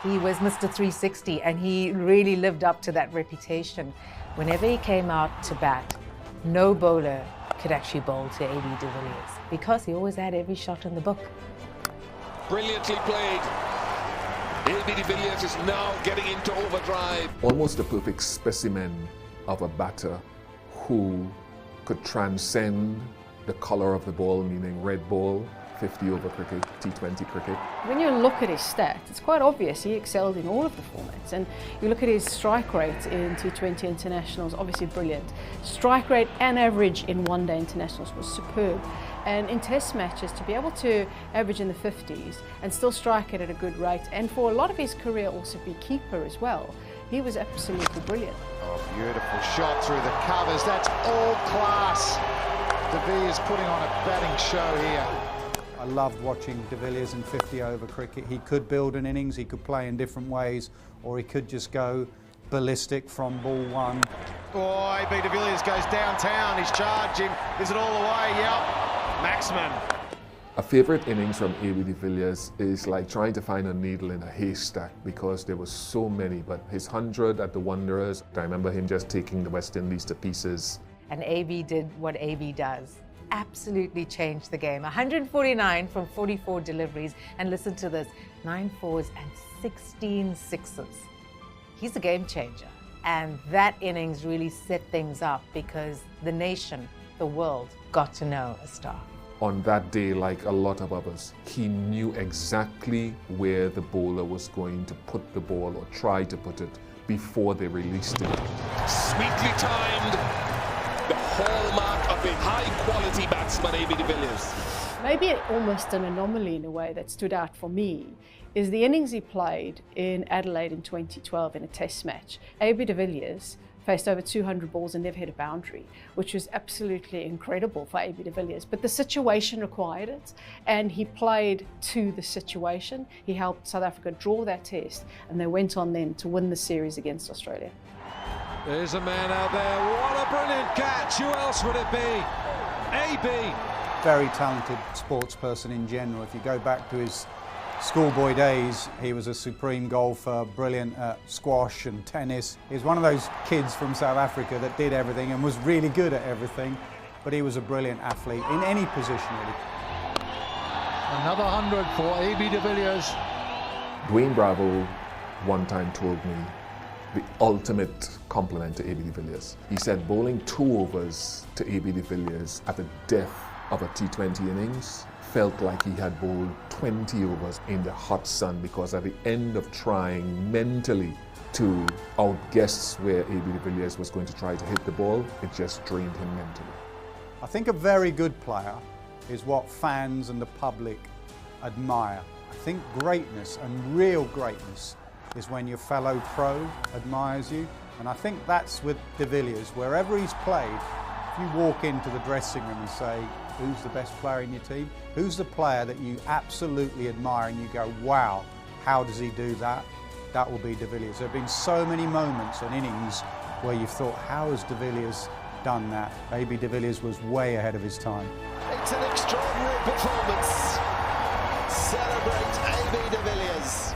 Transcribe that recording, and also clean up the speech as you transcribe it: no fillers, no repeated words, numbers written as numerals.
He was Mr. 360 and he really lived up to that reputation. Whenever he came out to bat, no bowler could actually bowl to AB de Villiers because he always had every shot in the book. Brilliantly played. AB de Villiers is now getting into overdrive. Almost a perfect specimen of a batter who could transcend the colour of the ball, meaning red ball, 50 over cricket, T20 cricket. When you look at his stats, it's quite obvious he excelled in all of the formats. And you look at his strike rate in T20 internationals, obviously brilliant. Strike rate and average in one-day internationals was superb. And in test matches, to be able to average in the 50s and still strike it at a good rate, and for a lot of his career also be keeper as well, he was absolutely brilliant. Oh, beautiful shot through the covers. That's all class. De Villiers putting on a batting show here. I loved watching De Villiers in 50-over cricket. He could build an innings, he could play in different ways, or he could just go ballistic from ball one. Oh, AB de Villiers goes downtown, he's charging. Is it all the way? Yep. Maximum. A favourite innings from AB de Villiers is like trying to find a needle in a haystack because there were so many, but his 100 at the Wanderers, I remember him just taking the West Indies to pieces. And AB did what AB does. Absolutely changed the game. 149 from 44 deliveries, and listen to this, 9 fours and 16 sixes. He's a game changer, and that innings really set things up because the nation, the world, got to know a star. On that day, like a lot of others, he knew exactly where the bowler was going to put the ball or try to put it before they released it. Sweetly timed. The hallmark of a high-quality batsman, AB de Villiers. Maybe almost an anomaly in a way that stood out for me is the innings he played in Adelaide in 2012 in a test match. AB de Villiers faced over 200 balls and never hit a boundary, which was absolutely incredible for AB de Villiers. But the situation required it, and he played to the situation. He helped South Africa draw that test, and they went on then to win the series against Australia. There's a man out there. What a brilliant catch. Who else would it be? AB. Very talented sports person in general. If you go back to his schoolboy days, he was a supreme golfer, brilliant at squash and tennis. He was one of those kids from South Africa that did everything and was really good at everything, but he was a brilliant athlete in any position, really. Another 100 for AB de Villiers. Dwayne Bravo one time told me the ultimate compliment to AB de Villiers. He said bowling 2 overs to AB de Villiers at the death of a T20 innings felt like he had bowled 20 overs in the hot sun, because at the end of trying mentally to outguess where AB de Villiers was going to try to hit the ball, it just drained him mentally. I think a very good player is what fans and the public admire. I think greatness and real greatness is when your fellow pro admires you, and I think that's with De Villiers. Wherever he's played, if you walk into the dressing room and say, who's the best player in your team? Who's the player that you absolutely admire and you go, wow, how does he do that? That will be De Villiers. There have been so many moments and innings where you've thought, how has De Villiers done that? AB de Villiers was way ahead of his time. It's an extraordinary performance. Celebrate AB de Villiers.